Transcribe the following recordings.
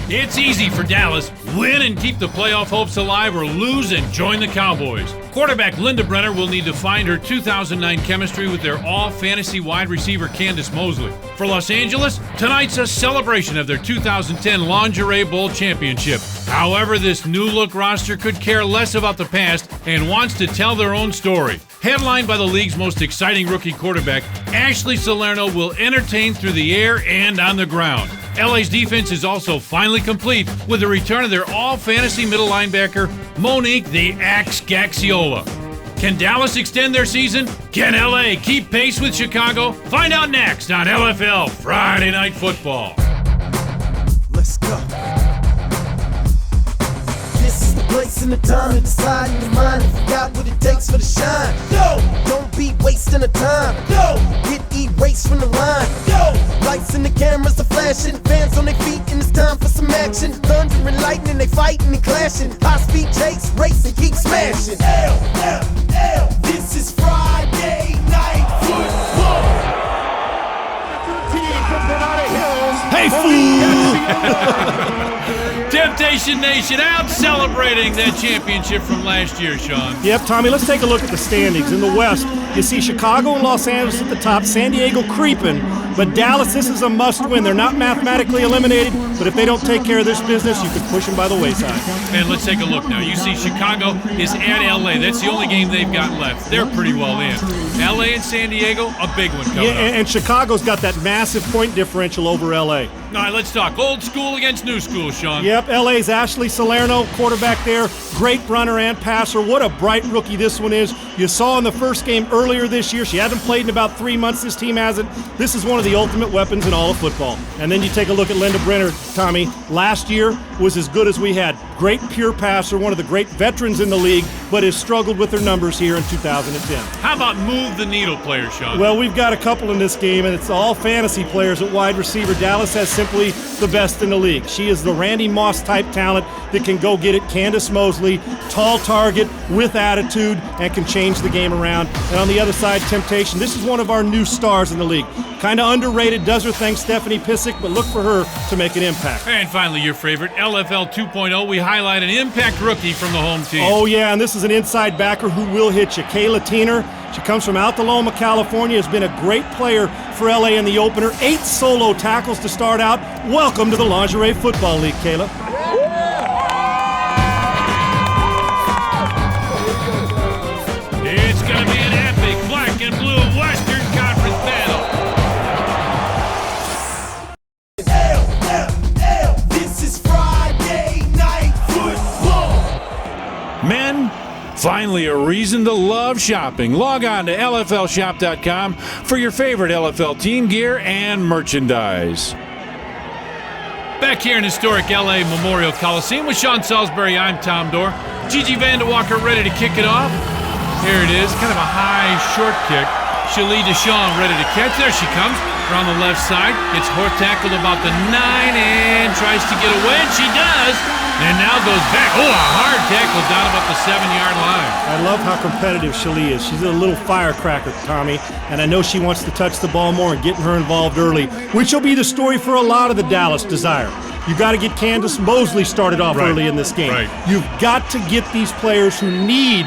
It's easy for Dallas. Win and keep the playoff hopes alive, or lose and join the Cowboys. Quarterback Linda Brenner will need to find her 2009 chemistry with their all-fantasy wide receiver Candace Mosley. For Los Angeles, tonight's a celebration of their 2010 Lingerie Bowl championship. However, this new-look roster could care less about the past and wants to tell their own story. Headlined by the league's most exciting rookie quarterback, Ashley Salerno will entertain through the air and on the ground. LA's defense is also finally complete with the return of their all-fantasy middle linebacker, Monique the Axe Gaxiola. Can Dallas extend their season? Can LA keep pace with Chicago? Find out next on LFL Friday Night Football. Let's go. This is the place and the time to decide in your mind if you got what it takes for the shine. Yo, don't be wasting the time. Yo, get erased from the line. Yo, lights and the cameras are flashing, fans on their feet, and it's time for some action. Thunder and lightning, they fighting and clashing. High speed chase, race and keep smashing. L, this is Friday Night Football. Hey, fool! Temptation Nation out celebrating that championship from last year, Sean. Yep, Tommy, let's take a look at the standings. In the West, you see Chicago and Los Angeles at the top, San Diego creeping, but Dallas, this is a must-win. They're not mathematically eliminated, but if they don't take care of this business, you could push them by the wayside. And let's take a look now. You see Chicago is at L.A. That's the only game they've got left. They're pretty well in. L.A. and San Diego, a big one coming up. And Chicago's got that massive point differential over L.A. All right, let's talk old school against new school, Sean. Yep, LA's Ashley Salerno, quarterback there. Great runner and passer. What a bright rookie this one is. You saw in the first game earlier this year, she hasn't played in about 3 months. This team hasn't. This is one of the ultimate weapons in all of football. And then you take a look at Linda Brenner, Tommy. Last year was as good as we had. Great pure passer, one of the great veterans in the league, but has struggled with her numbers here in 2010. How about move the needle players, Sean? Well, we've got a couple in this game, and it's all fantasy players at wide receiver. Dallas has simply the best in the league. She is the Randy Moss type talent that can go get it. Candace Mosley, tall target with attitude, and can change the game around. And on the other side, Temptation. This is one of our new stars in the league. Kind of underrated, does her thing, Stephanie Pissick, but look for her to make an impact. And finally, your favorite, LFL 2.0. We highlight an impact rookie from the home team. Oh, yeah, and this is an inside backer who will hit you. Kayla Teener. She comes from Altaloma, California, has been a great player for LA in the opener. 8 solo tackles to start out. Welcome to the Lingerie Football League, Kayla. It's going to be an epic black and blue Western Conference battle. L, this is Friday Night Football. Men, finally a reason to love shopping. Log on to LFLshop.com for your favorite LFL team gear and merchandise. Back here in historic LA Memorial Coliseum with Sean Salisbury, I'm Tom Dorr. Gigi Vandewalker ready to kick it off. Here it is, kind of a high, short kick. Shalee Deshawn ready to catch. There she comes, around the left side. Gets tackled about the 9 and tries to get away, and she does. And now goes back. Oh, a hard tackle down about the 7-yard line. I love how competitive Shalee is. She's a little firecracker, Tommy, and I know she wants to touch the ball more and getting her involved early, which will be the story for a lot of the Dallas Desire. You got to get Candace Mosley started off early in this game. Right. You've got to get these players who need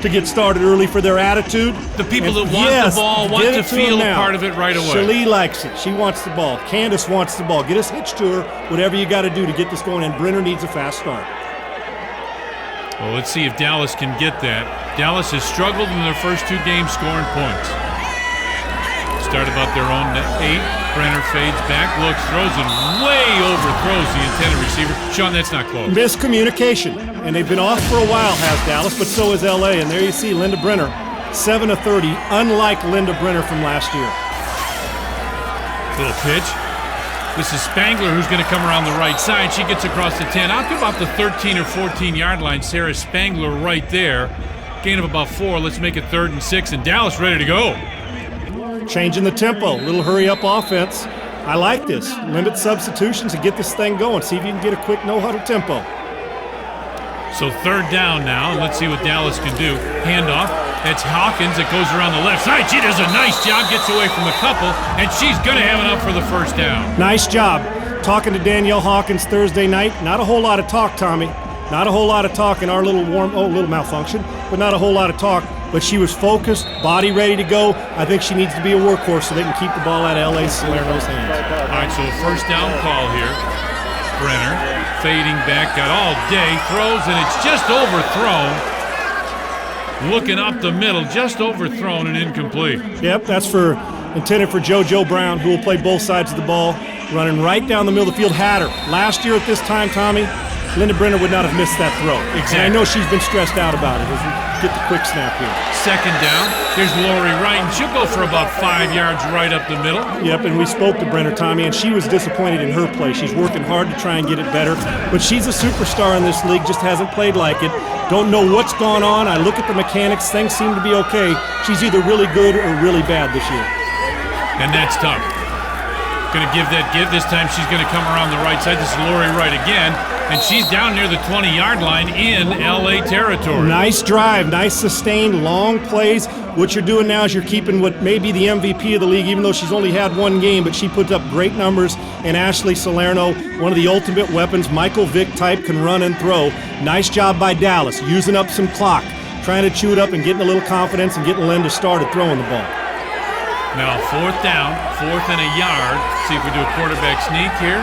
to get started early for their attitude. The people that want the ball, want to feel a part of it right away. Shalee likes it. She wants the ball. Candace wants the ball. Get us hitched to her, whatever you got to do to get this going, and Brenner needs a fast start. Well, let's see if Dallas can get that. Dallas has struggled in their first 2 games scoring points. Start about their own 8. Brenner fades back, looks, throws, and way overthrows the intended receiver. Sean, that's not close. Miscommunication. And they've been off for a while, has Dallas, but so is LA. And there you see Linda Brenner, 7 of 30, unlike Linda Brenner from last year. Little pitch. This is Spangler who's going to come around the right side. She gets across the 10, out to about the 13 or 14-yard line. Sarah Spangler right there. Gain of about 4. Let's make it 3rd and 6, and Dallas ready to go. Changing the tempo, little hurry-up offense. I like this. Limit substitutions and get this thing going. See if you can get a quick no-huddle tempo. So 3rd down now, and let's see what Dallas can do. Handoff. That's Hawkins that goes around the left side. She does a nice job, gets away from a couple, and she's going to have enough for the 1st down. Nice job. talking to Danielle Hawkins Thursday night. Not a whole lot of talk, Tommy. Not a whole lot of talk in our little little malfunction, but not a whole lot of talk. But she was focused, body ready to go. I think she needs to be a workhorse so they can keep the ball out of LA Salerno's hands. All right, so a first down call here. Brenner fading back, got all day, throws, and it's just overthrown. Looking up the middle, just overthrown and incomplete. Yep, that's intended for JoJo Brown, who will play both sides of the ball, running right down the middle of the field. Had her. Last year at this time, Tommy, Linda Brenner would not have missed that throw. Exactly. And I know she's been stressed out about it as we get the quick snap here. Second down. Here's Lori Wright, and she'll go for about 5 yards right up the middle. Yep, and we spoke to Brenner, Tommy, and she was disappointed in her play. She's working hard to try and get it better, but she's a superstar in this league, just hasn't played like it. Don't know what's gone on. I look at the mechanics. Things seem to be okay. She's either really good or really bad this year. And that's tough. Going to give that give. This time she's going to come around the right side. This is Lori Wright again, and she's down near the 20-yard line in LA territory. Nice drive, nice sustained, long plays. What you're doing now is you're keeping what may be the MVP of the league, even though she's only had one game, but she puts up great numbers. And Ashley Salerno, one of the ultimate weapons, Michael Vick type, can run and throw. Nice job by Dallas, using up some clock, trying to chew it up and getting a little confidence and getting Linda started throwing the ball. Now fourth down, 4th and a yard. See if we do a quarterback sneak here.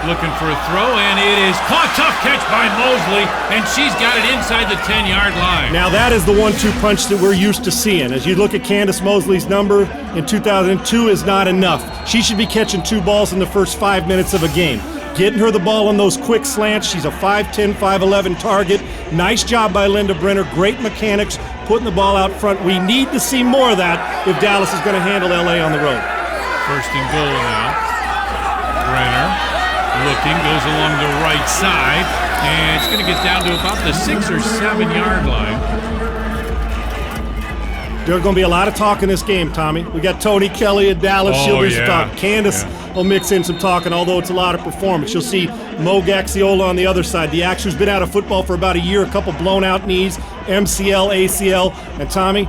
Looking for a throw, and it is caught. Tough catch by Mosley, and she's got it inside the 10-yard line. Now that is the 1-2 punch that we're used to seeing. As you look at Candace Mosley's number in 2002 is not enough. She should be catching 2 balls in the first 5 minutes of a game. Getting her the ball on those quick slants. She's a 5'10", 5'11" target. Nice job by Linda Brenner. Great mechanics, putting the ball out front. We need to see more of that if Dallas is going to handle LA on the road. First and goal now. Brenner looking, goes along the right side, and it's going to get down to about the 6 or 7 yard line. There's going to be a lot of talk in this game, Tommy. We got Tony Kelly at Dallas. She'll do some talk. Candace will mix in some talking, although it's a lot of performance. You'll see Mo Gaxiola on the other side. The axe who's been out of football for about a year, a couple blown out knees, MCL, ACL. And Tommy,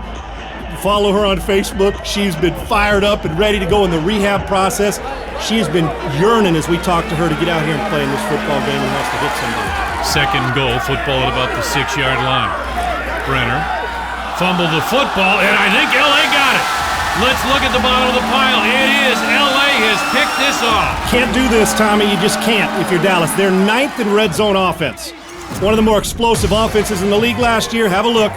follow her on Facebook. She's been fired up and ready to go in the rehab process. She's been yearning as we talk to her to get out here and play in this football game and wants to hit somebody. Second goal, football at about the 6 yard line. Brenner fumbled the football, and I think LA got it. Let's look at the bottom of the pile. It is. LA has picked this off. Can't do this, Tommy. You just can't if you're Dallas. They're 9th in red zone offense. One of the more explosive offenses in the league last year. Have a look.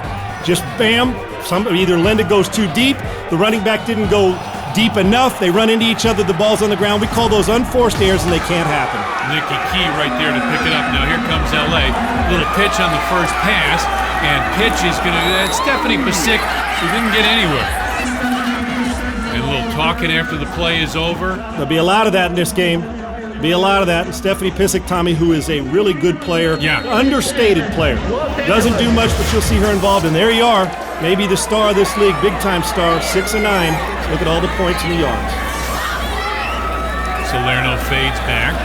Just bam. Either Linda goes too deep, the running back didn't go deep enough, they run into each other, the ball's on the ground. We call those unforced errors, and they can't happen. Nikki Key right there to pick it up. Now here comes LA. Little pitch on the first pass, and pitch is going to, that's Stephanie Pasick, who didn't get anywhere. And a little talking after the play is over. There'll be a lot of that in this game. Be a lot of that. And Stephanie Pasick, Tommy, who is a really good player, understated player. Doesn't do much, but you'll see her involved. And there you are, maybe the star of this league, big-time star, 6 and 9. Look at all the points and the yards. Salerno fades back,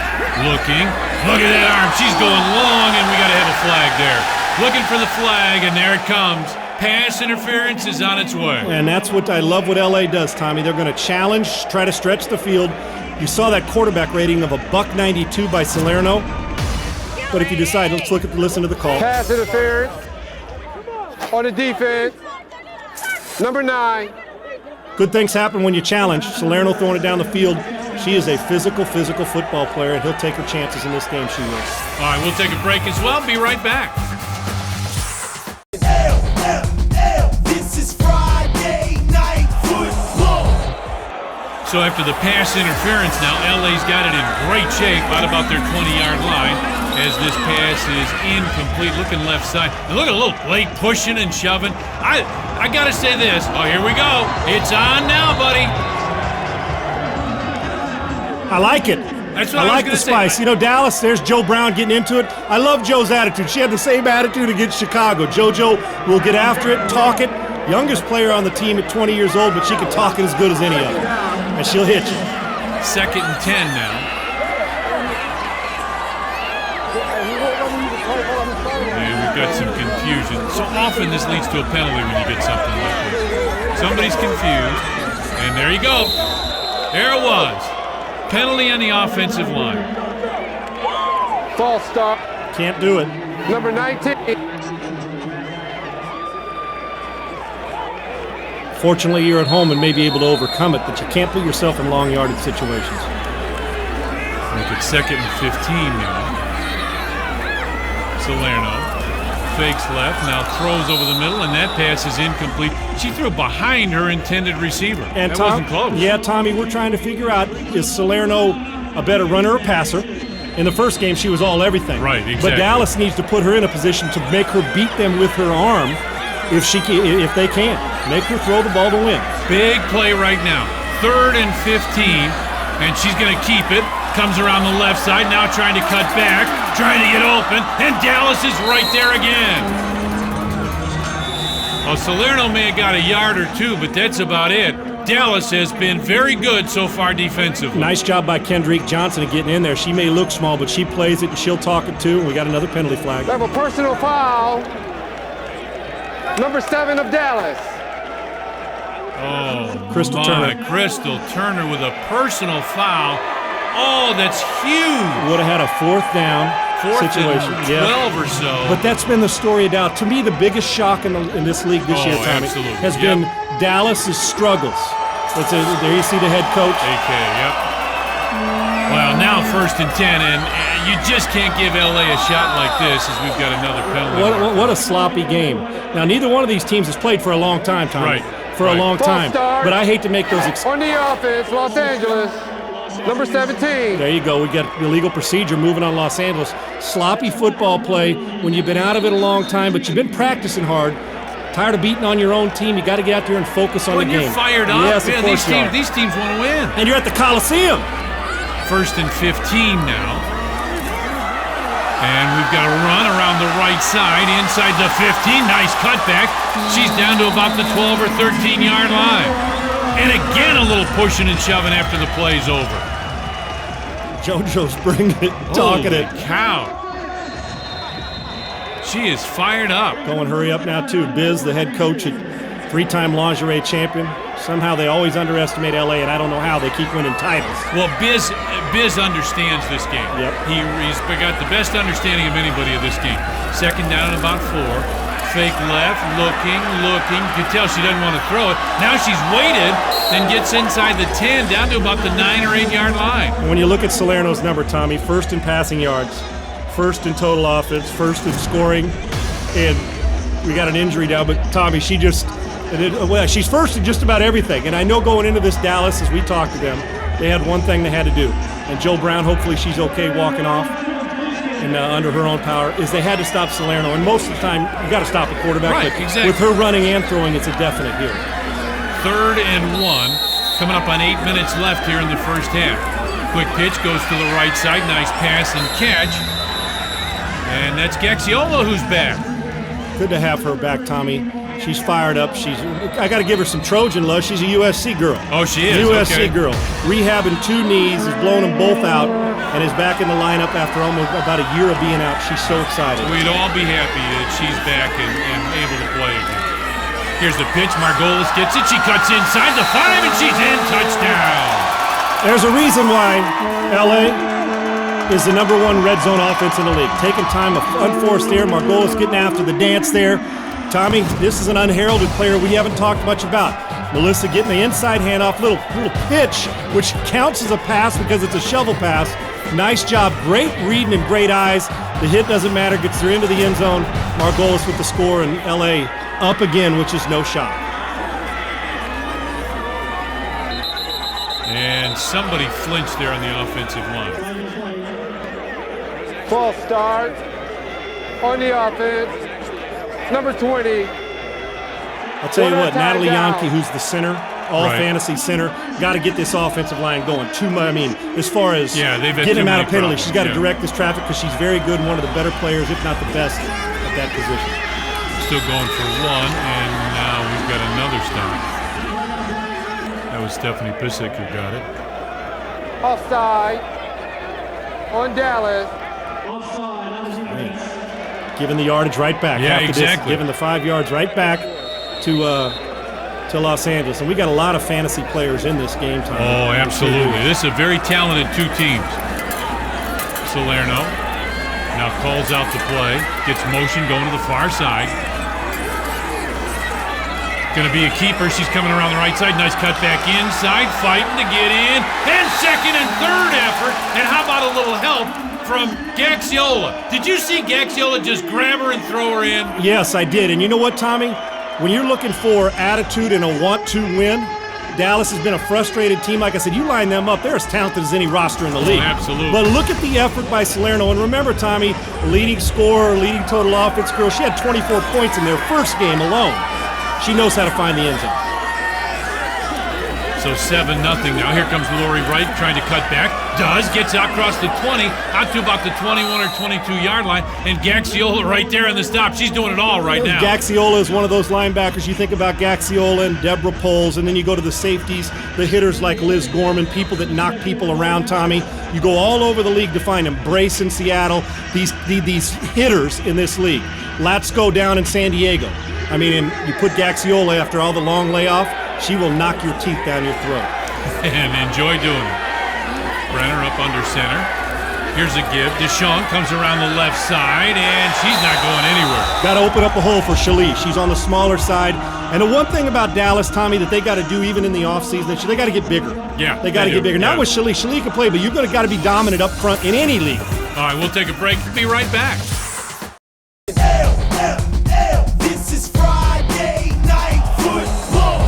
looking. Look at that arm. She's going long, and we got to have a flag there. Looking for the flag, and there it comes. Pass interference is on its way. And that's what I love what LA does, Tommy. They're going to challenge, try to stretch the field. You saw that quarterback rating of $192 by Salerno. But if you decide, let's listen to the call. Pass interference on the defense. Number 9. Good things happen when you challenge. Salerno throwing it down the field. She is a physical football player, and he'll take her chances in this game. She will. All right, we'll take a break as well. Be right back. This is Friday Night Football. So after the pass interference now, LA's got it in great shape out about their 20-yard line as this pass is incomplete. Looking left side. And look at a little late pushing and shoving. I got to say this. Oh, here we go. It's on now, buddy. I like it. That's what I like the spice. You know, Dallas, there's Joe Brown getting into it. I love Joe's attitude. She had the same attitude against Chicago. JoJo will get after it, talk it. Youngest player on the team at 20 years old, but she can talk it as good as any of them. And she'll hit you. 2nd and 10 now. And we've got some confusion. So often this leads to a penalty when you get something like this. Somebody's confused. And there you go. There it was. Penalty on the offensive line. False start. Can't do it. Number 19. Fortunately, you're at home and may be able to overcome it, but you can't put yourself in long yardage situations. Look at 2nd and 15 now. Salerno fakes left, now throws over the middle, and that pass is incomplete. She threw behind her intended receiver. And that wasn't close. Yeah, Tommy, we're trying to figure out, is Salerno a better runner or passer? In the first game, she was all everything. Right, exactly. But Dallas needs to put her in a position to make her beat them with her arm if they can. Make her throw the ball to win. Big play right now. 3rd and 15, and she's going to keep it. Comes around the left side, now trying to cut back, trying to get open, and Dallas is right there again. Well, Salerno may have got a yard or two, but that's about it. Dallas has been very good so far defensively. Nice job by Kendrick Johnson of getting in there. She may look small, but she plays it, and she'll talk it too. We got another penalty flag. We have a personal foul. Number 7 of Dallas. Oh, Crystal Turner. Crystal Turner with a personal foul. Oh, that's huge. Would have had a 4th down situation. And 12 or so. But that's been the story of Dallas. To me, the biggest shock in this league this year, Tommy, absolutely. has been Dallas's struggles. There you see the head coach. AK, yep. Well, now 1st and 10, and you just can't give LA a shot like this as we've got another penalty. What a sloppy game. Now, neither one of these teams has played for a long time, Tommy. Right. For a long time. Start. But I hate to make those On the offense, Los Angeles. Number 17. There you go. We got illegal procedure moving on Los Angeles. Sloppy football play when you've been out of it a long time, but you've been practicing hard. Tired of beating on your own team, you got to get out there and focus on the game. When you're fired up, yes, yeah, of course these teams want to win. And you're at the Coliseum. 1st and 15 now. And we've got a run around the right side, inside the 15. Nice cutback. She's down to about the 12 or 13-yard line. And again, a little pushing and shoving after the play's over. JoJo's bringing it, talking it. Holy cow. She is fired up. Going hurry up now, too. Biz, the head coach at 3-time lingerie champion. Somehow they always underestimate LA, and I don't know how they keep winning titles. Well, Biz understands this game. Yep. He's got the best understanding of anybody of this game. 2nd down and about 4. Fake left, looking. You can tell she doesn't want to throw it. Now she's waited and gets inside the 10, down to about the 9 or 8-yard line. And when you look at Salerno's number, Tommy, 1st in passing yards, 1st in total offense, 1st in scoring, and we got an injury now, but Tommy, she's 1st in just about everything. And I know going into this Dallas, as we talked to them, they had one thing they had to do. And Joe Brown, hopefully she's okay walking off and under her own power, is they had to stop Salerno. And most of the time, you got to stop a quarterback. Right, but exactly. with her running and throwing, it's a definite here. 3rd and 1, coming up on 8 minutes left here in the first half. Quick pitch goes to the right side, nice pass and catch. And that's Gaxiola who's back. Good to have her back, Tommy. She's fired up. I got to give her some Trojan love. She's a USC girl. Oh, she is. USC okay. girl. Rehabbing 2 knees, has blown them both out, and is back in the lineup after almost about a year of being out. She's so excited. We'd all be happy that she's back and able to play again. Here's the pitch. Margolis gets it. She cuts inside the 5, and she's in. Touchdown. There's a reason why LA is the number 1 red zone offense in the league. Taking time, unforced there. Margolis getting after the dance there. Tommy, this is an unheralded player we haven't talked much about. Melissa getting the inside handoff, little pitch, which counts as a pass because it's a shovel pass. Nice job, great reading and great eyes. The hit doesn't matter, gets her into the end zone. Margolis with the score, and LA up again, which is no shock. And somebody flinched there on the offensive line. False start. On the offense. Number 20. I'll tell you what, Natalie down. Yankee, who's the center, all-fantasy center, got to get this offensive line going. As far as they've had getting too him out many of penalties, she's got to problems, direct this traffic because she's very good, one of the better players, if not the best, at that position. Still going for 1, and now we've got another stop. That was Stephanie Pisick who got it. Offside. On Dallas. Giving the yardage right back. Yeah, after exactly. Giving the 5 yards right back to Los Angeles. And we got a lot of fantasy players in this game, Tom. Oh, absolutely. This is a very talented 2 teams. Salerno Calls out the play. Gets motion going to the far side. Going to be a keeper. She's coming around the right side. Nice cut back inside. Fighting to get in. And second and third effort. And how about a little help from Gaxiola? Did you see Gaxiola just grab her and throw her in? Yes, I did. And you know what, Tommy? When you're looking for attitude and a want to win, Dallas has been a frustrated team. Like I said, you line them up, they're as talented as any roster in the league. Absolutely. But look at the effort by Salerno. And remember, Tommy, leading scorer, leading total offense girl, she had 24 points in their first game alone. She knows how to find the end zone. So 7-0 now. Here comes Lori Wright trying to cut back. Gets out across the 20, out to about the 21 or 22-yard line. And Gaxiola right there in the stop. She's doing it all right now. Gaxiola is one of those linebackers. You think about Gaxiola and Deborah Poles, and then you go to the safeties, the hitters like Liz Gorman, people that knock people around, Tommy. You go all over the league to find them. Brace in Seattle, these hitters in this league. Let's go down in San Diego. I mean, and you put Gaxiola after all the long layoff, she will knock your teeth down your throat. And enjoy doing it. Brenner up under center. Here's a give. Deshawn comes around the left side, and she's not going anywhere. Got to open up a hole for Shalee. She's on the smaller side. And the one thing about Dallas, Tommy, that they got to do even in the offseason, they got to get bigger. Yeah, they got to get bigger. Not with Shalee. Shalee can play, but you've got to be dominant up front in any league. All right, we'll take a break. Be right back. This is Friday Night Football.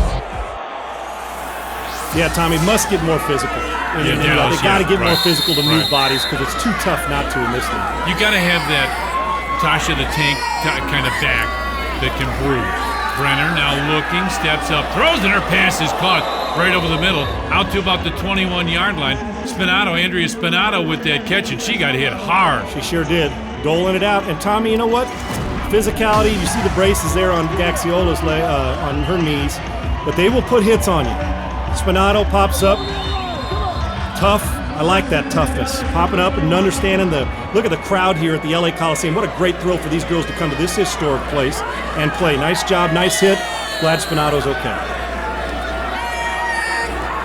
Yeah, Tommy, must get more physical. They got to get more physical to move bodies because it's too tough not to in this league. You got to have that Tasha the Tank kind of back that can bruise. Brenner now looking, steps up, throws, and her pass is caught right over the middle, out to about the 21-yard line. Andrea Spinato with that catch, and she got hit hard. She sure did, doling it out. And Tommy, you know what? Physicality, you see the braces there on Gaxiola's on her knees, but they will put hits on you. Spinato pops up, tough. I like that toughness. Popping up and understanding look at the crowd here at the LA Coliseum. What a great thrill for these girls to come to this historic place and play. Nice job, nice hit. Glad Spinato's okay.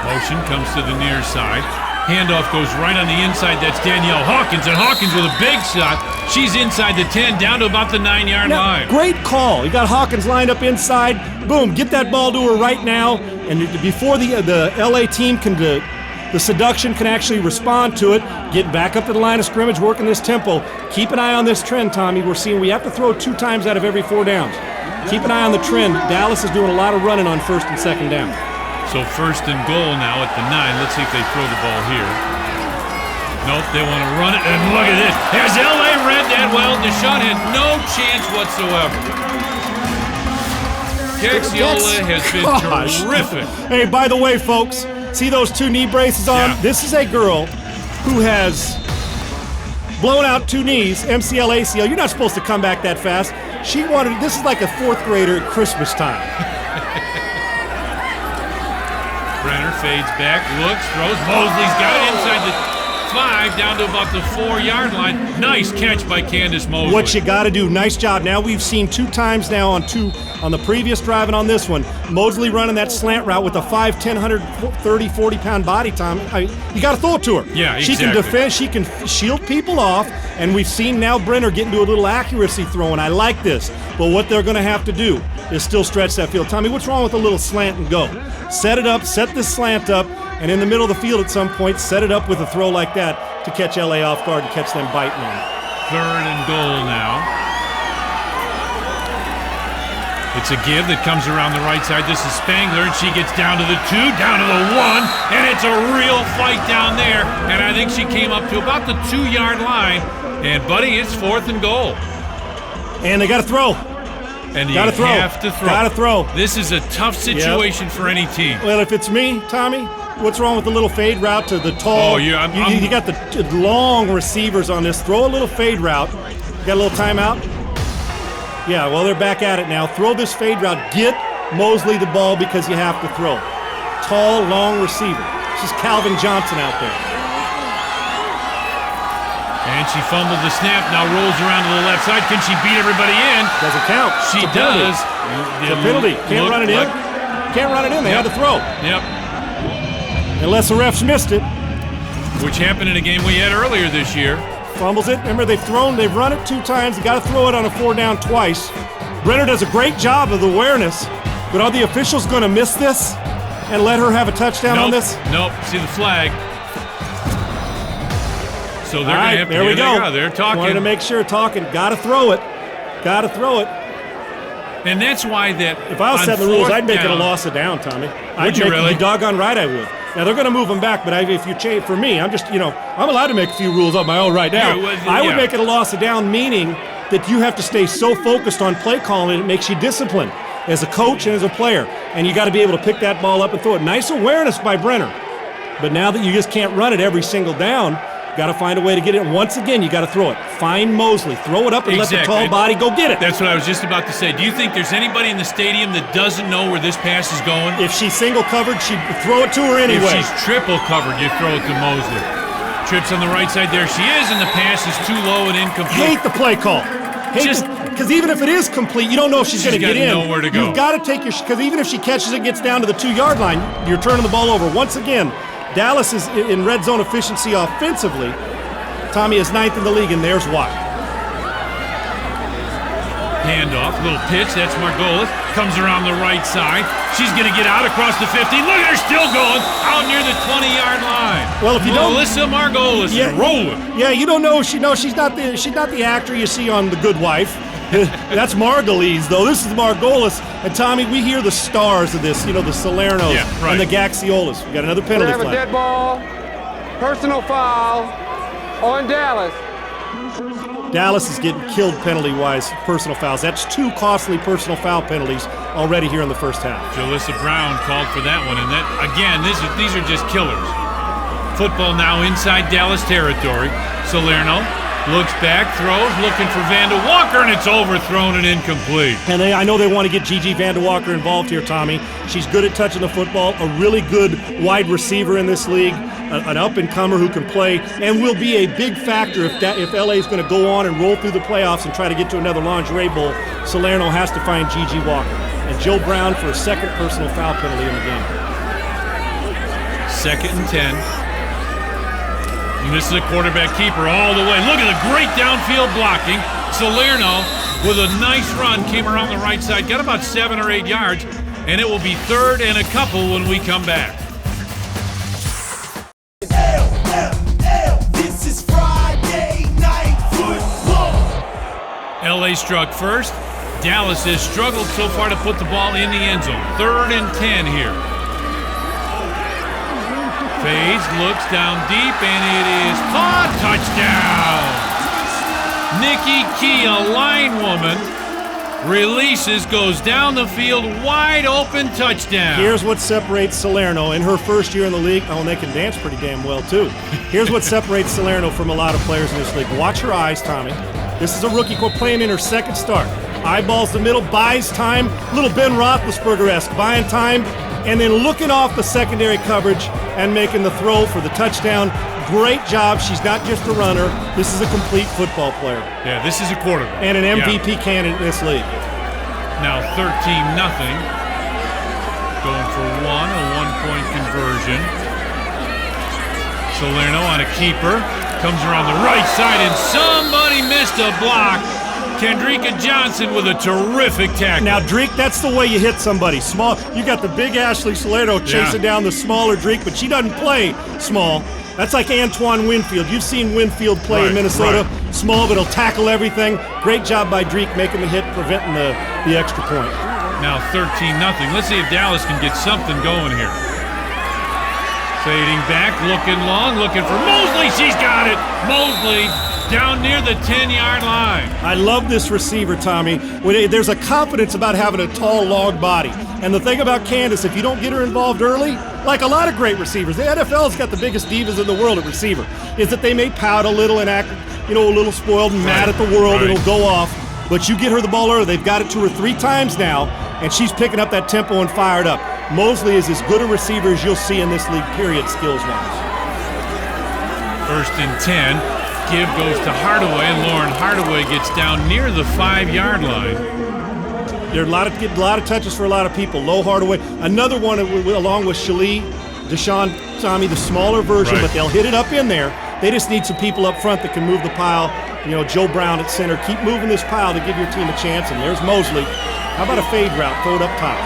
Motion comes to the near side. Handoff goes right on the inside. That's Danielle Hawkins, and Hawkins with a big shot. She's inside the 10, down to about the 9-yard line. Great call. You got Hawkins lined up inside. Boom, get that ball to her right now. And before the LA team can the seduction can actually respond to it, get back up to the line of scrimmage, working this tempo. Keep an eye on this trend, Tommy. We're seeing we have to throw 2 times out of every 4 downs. Keep an eye on the trend. Dallas is doing a lot of running on 1st and 2nd down. So 1st and goal now at the 9. Let's see if they throw the ball here. Nope, they want to run it, and look at this. Has LA read that well? Deshawn had no chance whatsoever. Gaxiola has been terrific. Hey, by the way, folks, see those 2 knee braces on? Yeah. This is a girl who has blown out 2 knees, MCL, ACL. You're not supposed to come back that fast. This is like a 4th grader at Christmas time. Brenner fades back, looks, throws. Mosley's got it inside the 5, down to about the 4-yard line. Nice catch by Candace Mosley. What you got to do, nice job. Now we've seen 2 times now on the previous drive and on this one. Mosley running that slant route with a 5'10", 130, 40-pound body, Tom. You got to throw it to her. Yeah, exactly. She can defend, she can shield people off, and we've seen now Brenner get into a little accuracy throwing. I like this. But what they're going to have to do is still stretch that field. Tommy, what's wrong with a little slant and go? Set it up, set this slant up, and in the middle of the field at some point, set it up with a throw like that to catch LA off guard and catch them biting on it. 3rd and goal now. It's a give that comes around the right side. This is Spangler, and she gets down to the 2, down to the 1, and it's a real fight down there. And I think she came up to about the 2-yard line. And, buddy, it's 4th and goal. And they got to throw. And you have to throw. Got to throw. This is a tough situation for any team. Well, if it's me, Tommy, what's wrong with the little fade route to the tall? Oh, yeah. You got the long receivers on this. Throw a little fade route. Got a little timeout? Yeah, well, they're back at it now. Throw this fade route. Get Mosley the ball because you have to throw. Tall, long receiver. This is Calvin Johnson out there. And she fumbled the snap, now rolls around to the left side. Can she beat everybody in? Doesn't count. She does. It's a penalty. Can't run it in. Can't run it in. They had to throw. Yep. Unless the refs missed it. Which happened in a game we had earlier this year. fumbles it. Remember, they've run it 2 times. They got to throw it on a 4 down twice. Brenner does a great job of the awareness, but are the officials going to miss this and let her have a touchdown on this? Nope. See the flag. So they're All right, going to have to. there we go. They're talking. Wanted to make sure talking. Got to throw it. Got to throw it. And that's why that. If I was setting the rules, I'd make it a loss of down, Tommy. Would you really? You doggone right I would. Now, they're going to move them back, but if you change, for me, I'm just, I'm allowed to make a few rules on my own right now. I would make it a loss of down, meaning that you have to stay so focused on play calling, it makes you disciplined as a coach and as a player. And you got to be able to pick that ball up and throw it. Nice awareness by Brenner. But now that you just can't run it every single down, got to find a way to get it. Once again, you got to throw it. Find Mosley. Throw it up and let the tall body go get it. That's what I was just about to say. Do you think there's anybody in the stadium that doesn't know where this pass is going? If she's single covered, she'd throw it to her anyway. If she's triple covered, you throw it to Mosley. Trips on the right side. There she is, and the pass is too low and incomplete. Hate the play call. Because even if it is complete, you don't know if she's going to get in. Know where to go. You've got to take because even if she catches it, gets down to the 2-yard line, you're turning the ball over. Once again, Dallas is in red zone efficiency offensively. Tommy is 9th in the league, and there's why. Handoff, little pitch. That's Margolis. Comes around the right side. She's going to get out across the 50. Look at her still going out near the 20-yard line. Well, if you don't, Melissa Margolis is rolling. Yeah, you don't know. She's not the actor you see on The Good Wife. That's Margulies, though. This is Margolis. And Tommy, we hear the stars of this. The Salernos and the Gaxiolas. We got another penalty flag. We have a dead ball. Personal foul on Dallas. Dallas is getting killed penalty-wise, personal fouls. That's 2 costly personal foul penalties already here in the first half. Jalissa Brown called for that one, and that again, these are just killers. Football now inside Dallas territory. Salerno looks back, throws, looking for Vanda Walker, and it's overthrown and incomplete. And I know they want to get Gigi Vanda Walker involved here, Tommy. She's good at touching the football, a really good wide receiver in this league, an up-and-comer who can play, and will be a big factor if LA is going to go on and roll through the playoffs and try to get to another lingerie bowl. Salerno has to find Gigi Walker. And Jill Brown for a second personal foul penalty in the game. 2nd and 10. And this is a quarterback keeper all the way. Look at the great downfield blocking. Salerno with a nice run came around the right side, got about 7 or 8 yards, and it will be 3rd and a couple when we come back. This is Friday Night Football. LA struck first. Dallas has struggled so far to put the ball in the end zone. 3rd and 10 here. Fades, looks down deep, and it is caught. Touchdown! Nikki Key, a line woman, releases, goes down the field, wide open touchdown. Here's what separates Salerno in her first year in the league. Oh, and they can dance pretty damn well, too. Here's what separates Salerno from a lot of players in this league. Watch her eyes, Tommy. This is a rookie playing in her second start. Eyeballs the middle, buys time. Little Ben Roethlisberger-esque, buying time, and then looking off the secondary coverage and making the throw for the touchdown. Great job. She's not just a runner. This is a complete football player. Yeah, this is a quarterback. And an MVP candidate in this league. Now 13-0. Going for one, a one-point conversion. Salerno on a keeper. Comes around the right side, and somebody missed a block. Kendrika Johnson with a terrific tackle. Now, Drake, that's the way you hit somebody. Small. You got the big Ashley Salerno chasing down the smaller Drake, but she doesn't play small. That's like Antoine Winfield. You've seen Winfield play in Minnesota. Right. Small, but he'll tackle everything. Great job by Drake making the hit, preventing the extra point. Now 13-0. Let's see if Dallas can get something going here. Fading back, looking long, looking for Mosley. She's got it. Mosley down near the 10-yard line. I love this receiver, Tommy. There's a confidence about having a tall, long body. And the thing about Candace, if you don't get her involved early, like a lot of great receivers, the NFL's got the biggest divas in the world at receiver, is that they may pout a little and act, a little spoiled and mad at the world. It'll go off. But you get her the ball early. They've got it to her 3 times now, and she's picking up that tempo and fired up. Mosley is as good a receiver as you'll see in this league, period, skills-wise. 1st and 10. Give goes to Hardaway, and Lauren Hardaway gets down near the 5-yard line. There are a lot of touches for a lot of people. Low Hardaway. Another one along with Shalee, Deshaun, Tommy, the smaller version, but they'll hit it up in there. They just need some people up front that can move the pile. You know, Joe Brown at center. Keep moving this pile to give your team a chance. And there's Mosley. How about a fade route? Throw it up top.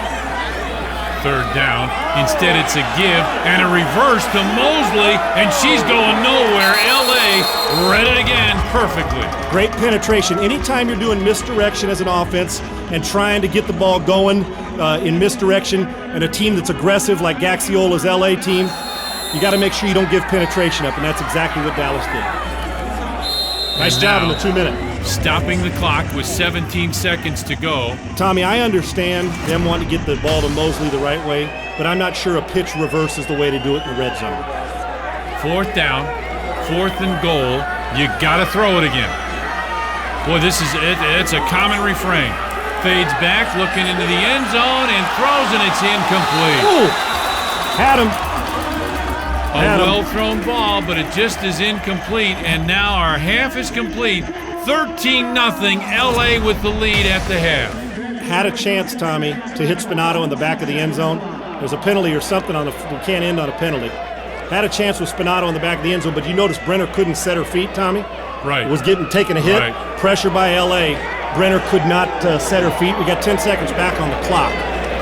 Third down. Instead, it's a give and a reverse to Mosley, and she's going nowhere. LA read it again perfectly. Great penetration. Anytime you're doing misdirection as an offense and trying to get the ball going in misdirection, and a team that's aggressive like Gaxiola's LA team, you got to make sure you don't give penetration up, and that's exactly what Dallas did. Nice job in the 2 minute. Stopping the clock with 17 seconds to go. Tommy, I understand them wanting to get the ball to Mosley the right way, but I'm not sure a pitch reverse is the way to do it in the red zone. Fourth down, 4th and goal. You got to throw it again. Boy, this is it. It's a common refrain. Fades back, looking into the end zone, and throws, and it's incomplete. Ooh, had him. A well-thrown ball, but it just is incomplete, and now our half is complete. 13-0, LA with the lead at the half. Had a chance, Tommy, to hit Spinato in the back of the end zone. There's a penalty or something on the. We can't end on a penalty. Had a chance with Spinato in the back of the end zone, but you notice Brenner couldn't set her feet, Tommy? Right. Was taking a hit. Right. Pressure by LA. Brenner could not set her feet. We got 10 seconds back on the clock.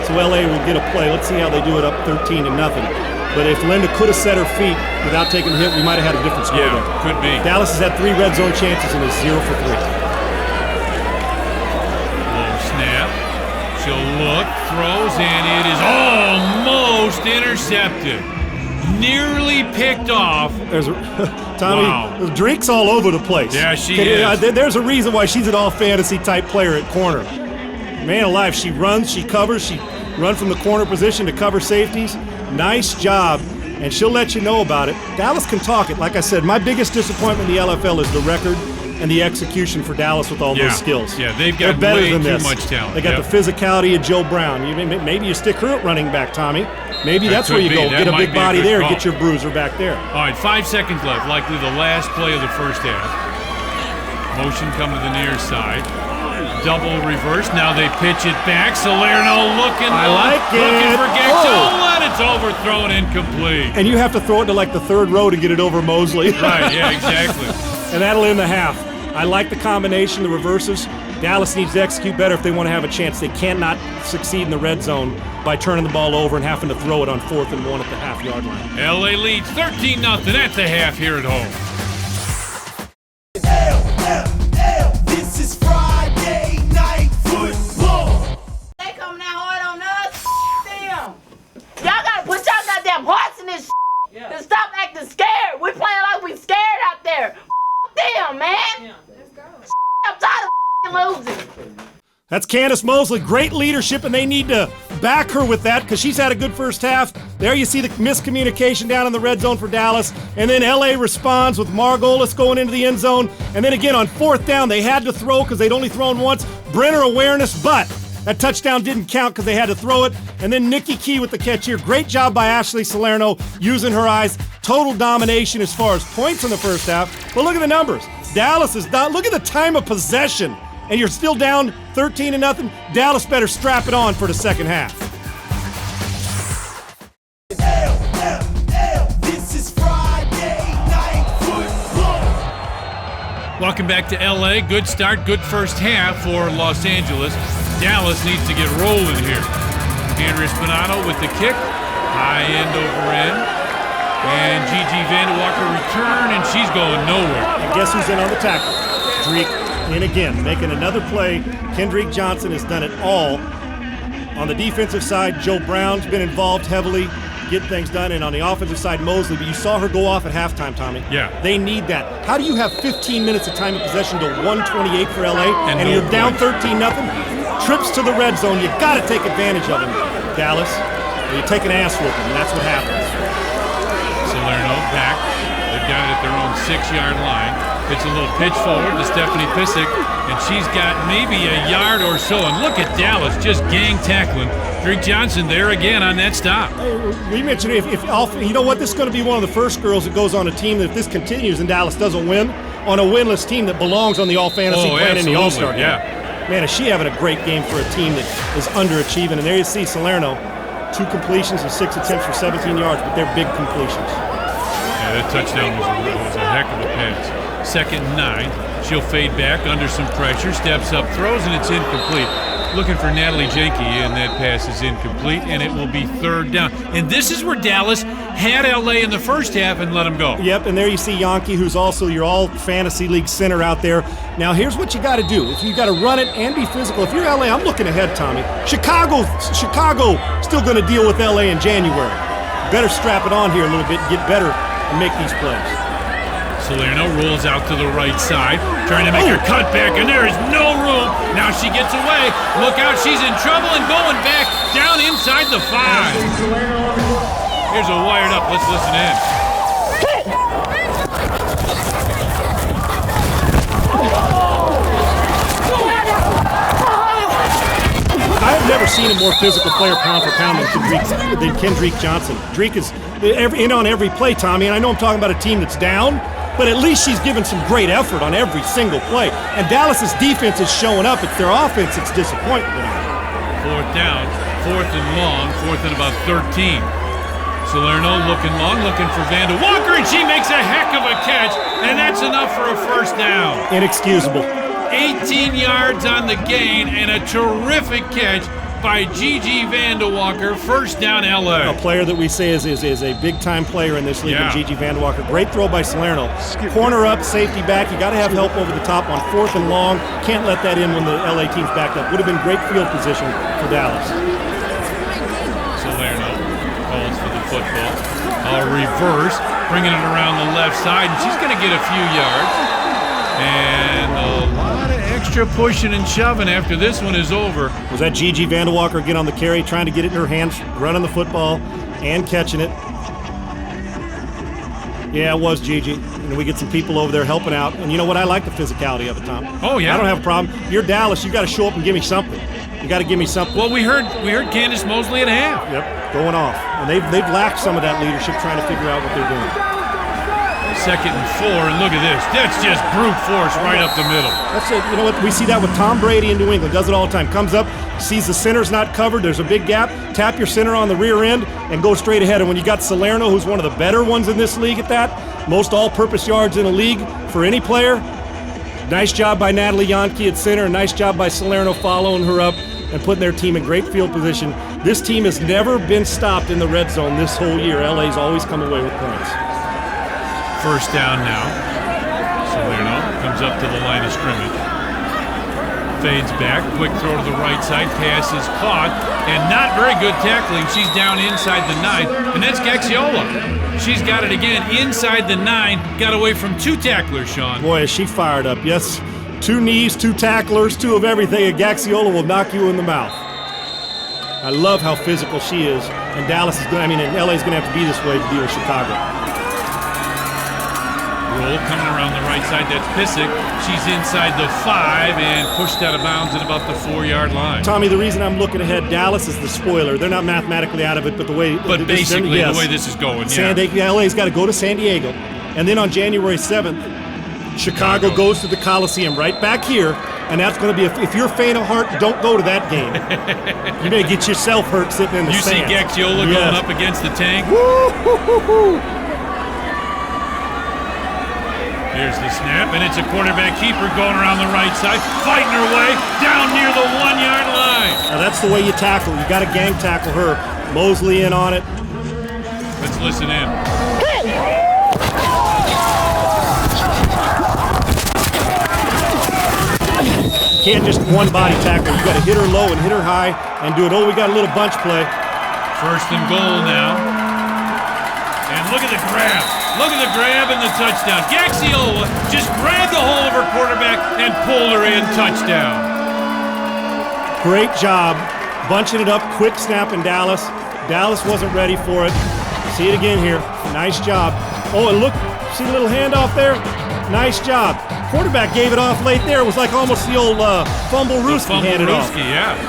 So LA will get a play. Let's see how they do it up 13-0. But if Linda could have set her feet without taking a hit, we might have had a different score there. Could be. Dallas has had 3 red zone chances and is 0 for 3. Low snap. She'll look, throws, and it is almost intercepted. Nearly picked off. There's Tommy, there's drinks all over the place. Yeah, she is. There's a reason why she's an all-fantasy type player at corner. Man alive, she runs, she covers, she runs from the corner position to cover safeties. Nice job, and she'll let you know about it. Dallas can talk it. Like I said, my biggest disappointment in the LFL is the record and the execution for Dallas with all those skills. Yeah, they've got better way than too this. much talent. They got the physicality of Joe Brown. Maybe you stick her at running back, Tommy. Maybe that's where you go. That get a big body there, call. get your bruiser back there. All right, 5 seconds left. Likely the last play of the first half. Motion come to the near side. Double reverse. Now they pitch it back. Salerno looking for Gaxola, and it's overthrown, incomplete. And you have to throw it to like the 3rd row to get it over Mosley. Right, yeah, exactly. And that'll end the half. I like the combination, the reverses. Dallas needs to execute better if they want to have a chance. They cannot succeed in the red zone by turning the ball over and having to throw it on 4th and 1 at the half-yard line. LA leads 13-0 at the half here at home. This is Friday Night Football. They coming out hard on us. Damn. Y'all gotta put y'all goddamn hearts in this and stop acting scared. We playing like we scared out there. Damn, man. Yeah, let's go. I'm tired of losing. That's Candace Mosley. Great leadership, and they need to back her with that because she's had a good first half. There you see the miscommunication down in the red zone for Dallas. And then LA responds with Margolis going into the end zone. And then again on 4th down, they had to throw because they'd only thrown once. Brenner awareness, but that touchdown didn't count because they had to throw it. And then Nikki Key with the catch here. Great job by Ashley Salerno using her eyes. Total domination as far as points in the first half. But look at the numbers. Dallas is down. Look at the time of possession. And you're still down 13-0. Dallas better strap it on for the second half. This is Friday Night Football. Welcome back to LA. Good start, good first half for Los Angeles. Dallas needs to get rolling here. Andrea Spinato with the kick. High end over end. And Gigi Vandewalker return, and she's going nowhere. And guess who's in on the tackle? Drake in again, making another play. Kendrick Johnson has done it all. On the defensive side, Joe Brown's been involved heavily, get things done, and on the offensive side, Mosley. But you saw her go off at halftime, Tommy. Yeah. They need that. How do you have 15 minutes of time of possession to 128 for LA, and no you're down points. 13-0? Trips to the red zone, you got to take advantage of them, Dallas. Or you take an ass whooping, and that's what happens. Salerno back. They've got it at their own 6-yard line. It's a little pitch forward to Stephanie Pissick, and she's got maybe a yard or so. And look at Dallas just gang tackling. Drake Johnson there again on that stop. We mentioned if you know what, this is going to be one of the first girls that goes on a team that if this continues and Dallas doesn't win, on a winless team that belongs on the All-Fantasy plan in the All-Star game. Yeah. Man, is she having a great game for a team that is underachieving. And there you see Salerno, 2 completions and 6 attempts for 17 yards, but they're big completions. Yeah, that touchdown was a heck of a pass. 2nd and 9. She'll fade back under some pressure, steps up, throws, and it's incomplete. Looking for Natalie Jenke, and that pass is incomplete, and it will be 3rd down. And this is where Dallas had LA in the first half and let them go. Yep, and there you see Yankee, who's also your all-fantasy league center out there. Now, here's what you got to do. If you got to run it and be physical, if you're LA, I'm looking ahead, Tommy. Chicago still going to deal with LA in January. Better strap it on here a little bit, get better, and make these plays. Salerno rolls out to the right side, trying to make her cut back, and there is no room. Now she gets away. Look out, she's in trouble and going back down inside the 5. Here's a wired up. Let's listen in. I have never seen a more physical player pound for pound than Kendrick Johnson. Drake is in on every play, Tommy, and I know I'm talking about a team that's down, but at least she's given some great effort on every single play. And Dallas's defense is showing up. It's their offense that's disappointing. 4th down, 4th and long, 4th and about 13. Salerno looking long, looking for Vanda Walker, and she makes a heck of a catch, and that's enough for a 1st down. Inexcusable. 18 yards on the gain, and a terrific catch by Gigi Vanda Walker. 1st down, LA. A player that we say is a big-time player in this league, Yeah. Gigi Vanda Walker. Great throw by Salerno. Corner up, safety back. You got to have help over the top on 4th and long. Can't let that in when the LA team's backed up. Would have been great field position for Dallas. Salerno calls for the football. A reverse, bringing it around the left side, and she's going to get a few yards. And a lot of extra pushing and shoving after this one is over. Was that Gigi Vanda Walker again on the carry, trying to get it in her hands, running the football and catching it? Yeah, it was Gigi. And we get some people over there helping out. And you know what? I like the physicality of it, Tom. Oh, yeah. I don't have a problem. You're Dallas. You got to show up and give me something. You got to give me something. Well, we heard Candace Mosley at half. Yep, going off. And they've lacked some of that leadership trying to figure out what they're doing. 2nd and 4, and look at this. That's just brute force right up the middle. That's it. You know what? We see that with Tom Brady in New England. Does it all the time. Comes up, sees the center's not covered. There's a big gap. Tap your center on the rear end and go straight ahead. And when you got Salerno, who's one of the better ones in this league at that, most all-purpose yards in the league for any player. Nice job by Natalie Yankee at center. And nice job by Salerno following her up and putting their team in great field position. This team has never been stopped in the red zone this whole year. LA's always come away with points. 1st down now. Salerno comes up to the line of scrimmage. Fades back, quick throw to the right side, pass is caught, and not very good tackling. She's down inside the 9, and that's Gaxiola. She's got it again inside the 9, got away from 2 tacklers, Sean. Boy, is she fired up. Yes, 2 knees, 2 tacklers, 2 of everything, and Gaxiola will knock you in the mouth. I love how physical she is, and Dallas is going. And LA is going to have to be this way to deal with Chicago. Roll coming around the right side. That's Pissick. She's inside the 5 and pushed out of bounds at about the 4-yard line. Tommy, the reason I'm looking ahead, Dallas is the spoiler. They're not mathematically out of it, but the way. But basically, yes, the way this is going, yeah. LA's got to go to San Diego, and then on January 7th, Chicago goes to the Coliseum right back here, and that's going to be, if you're faint of heart, don't go to that game. You may get yourself hurt sitting in the stands. You see Gaxiola going up against the tank? Woo-hoo-hoo-hoo. Here's the snap, and it's a quarterback keeper going around the right side, fighting her way down near the 1-yard line. Now that's the way you tackle. You got to gang tackle her. Mosley in on it. Let's listen in. Can't just one body tackle. You got to hit her low and hit her high and do it. Oh, we got a little bunch play. 1st and goal now. And look at the grab. Look at the grab and the touchdown. Gaxiola just grabbed the hold of her quarterback and pulled her in. Touchdown. Great job bunching it up. Quick snap in Dallas. Dallas wasn't ready for it. See it again here. Nice job. Oh, and look. See the little handoff there? Nice job. Quarterback gave it off late there. It was like almost the old Fumble-Rooski handed off. Yeah.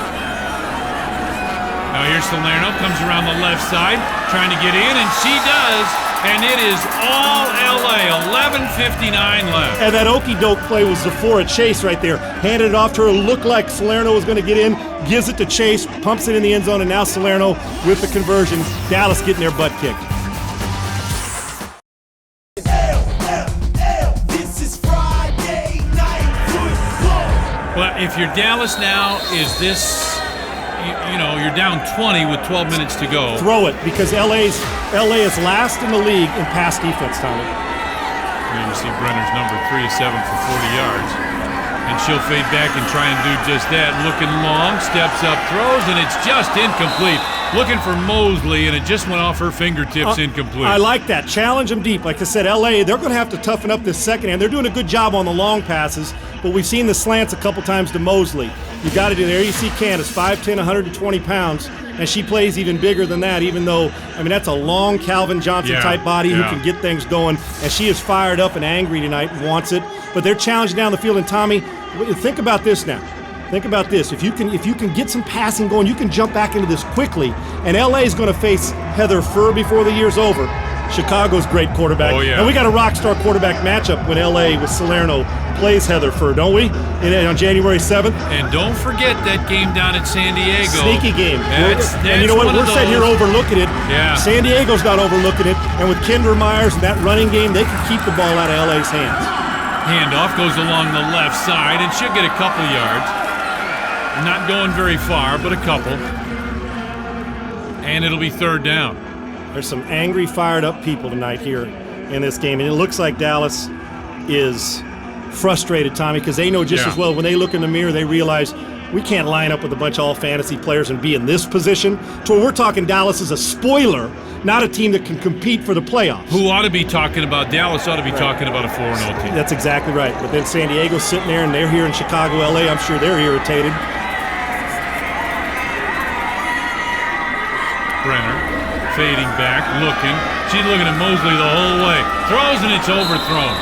Now here's Salerno. Comes around the left side. Trying to get in, and she does. And it is all LA, 11:59 left. And that okey-doke play was Zephora Chase right there. Handed it off to her, looked like Salerno was going to get in, gives it to Chase, pumps it in the end zone, and now Salerno with the conversion. Dallas getting their butt kicked. Well, if you're Dallas now, is this, you know, you're down 20 with 12 minutes to go. Throw it, because LA is last in the league in pass defense, Tommy. And you see Brenner's number 3 is 7 for 40 yards. And she'll fade back and try and do just that. Looking long, steps up, throws, and it's just incomplete. Looking for Mosley, and it just went off her fingertips, incomplete. I like that. Challenge them deep. Like I said, LA, they're going to have to toughen up this second hand. They're doing a good job on the long passes, but we've seen the slants a couple times to Mosley. You got to do there. You see Candace, 5'10", 120 pounds, and she plays even bigger than that, even though, I mean, that's a long Calvin Johnson-type body who can get things going, and she is fired up and angry tonight and wants it. But they're challenging down the field, and Tommy, think about this now. Think about this. If you can get some passing going, you can jump back into this quickly. And LA is going to face Heather Furr before the year's over. Chicago's great quarterback. Oh, yeah. And we got a rock star quarterback matchup when LA with Salerno plays Heather Furr, don't we? On January 7th. And don't forget that game down at San Diego. Sneaky game. That's and you know what? We're sitting here overlooking it. Yeah. San Diego's not overlooking it. And with Kendra Myers and that running game, they can keep the ball out of LA's hands. Handoff goes along the left side, and she'll get a couple yards. Not going very far, but a couple. And it'll be third down. There's some angry, fired-up people tonight here in this game, and it looks like Dallas is frustrated, Tommy, because they know just as well when they look in the mirror, they realize we can't line up with a bunch of all-fantasy players and be in this position. So we're talking Dallas is a spoiler, not a team that can compete for the playoffs. Who ought to be talking about Dallas ought to be talking about a 4-0 team. That's exactly right. But then San Diego's sitting there, and they're here in Chicago, LA. I'm sure they're irritated. Brenner fading back, looking. She's looking at Mosley the whole way. Throws, and it's overthrown.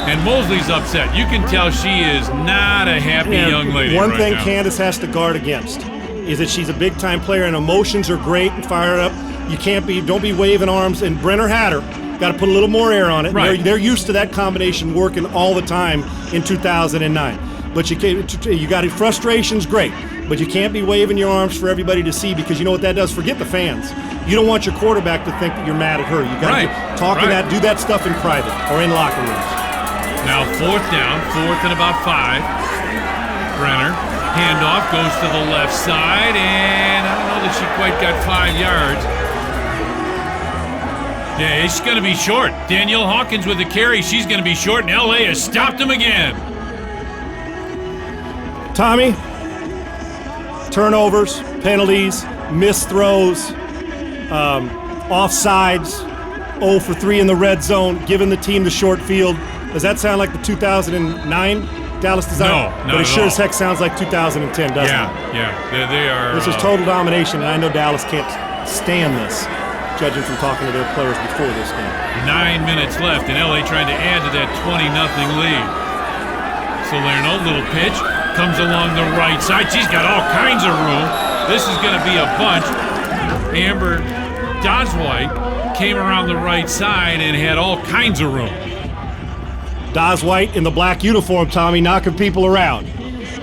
And Mosley's upset. You can tell she is not a happy young lady. One right thing now. Candace has to guard against is that she's a big-time player, and emotions are great and fired up. You don't be waving arms. And Brenner had her. Got to put a little more air on it. Right. They're used to that combination working all the time in 2009. But you got it. Frustration's great, but you can't be waving your arms for everybody to see, because you know what that does? Forget the fans. You don't want your quarterback to think that you're mad at her. You got to do that stuff in private or in locker rooms. Now fourth down, fourth and about 5. Brenner, handoff, goes to the left side, and I don't know that she quite got 5 yards. Yeah, it's going to be short. Danielle Hawkins with the carry. She's going to be short, and LA has stopped him again. Tommy, turnovers, penalties, missed throws, offsides, 0 for 3 in the red zone, giving the team the short field. Does that sound like the 2009 Dallas design? No, not but it at sure all. as heck sounds like 2010, doesn't it? Yeah. They are. This is total domination, and I know Dallas can't stand this, judging from talking to their players before this game. 9 minutes left, and LA trying to add to that 20-0 lead. Salerno, little pitch, comes along the right side. She's got all kinds of room. This is going to be a bunch. Amber Doswhite came around the right side and had all kinds of room. Doswhite in the black uniform, Tommy, knocking people around.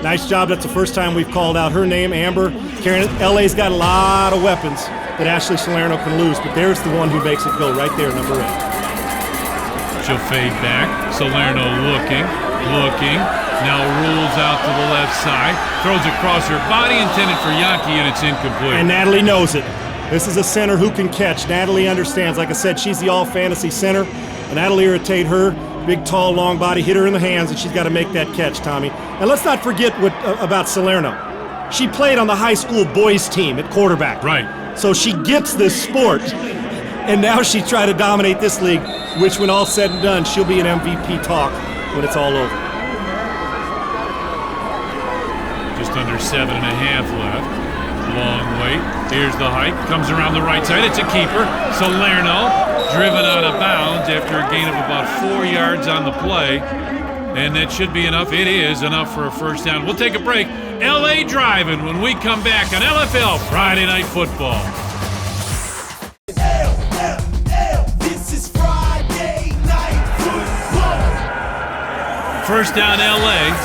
Nice job. That's the first time we've called out her name, Amber. Carrying it. LA's got a lot of weapons that Ashley Salerno can lose, but there's the one who makes it go right there, number 8. She'll fade back. Salerno looking. Now rolls out to the left side. Throws across her body, intended for Yaki, and it's incomplete. And Natalie knows it. This is a center who can catch. Natalie understands. Like I said, she's the all-fantasy center, and that'll irritate her. Big, tall, long body, hit her in the hands, and she's got to make that catch, Tommy. And let's not forget about Salerno. She played on the high school boys team at quarterback. Right. So she gets this sport, and now she's trying to dominate this league, which when all's said and done, she'll be an MVP talk when it's all over. Just under 7.5 left. Long wait. Here's the hike. Comes around the right side. It's a keeper. Salerno driven out of bounds after a gain of about 4 yards on the play. And that should be enough. It is enough for a first down. We'll take a break. LA driving when we come back on LFL Friday Night Football. This is Friday Night Football. First down LA.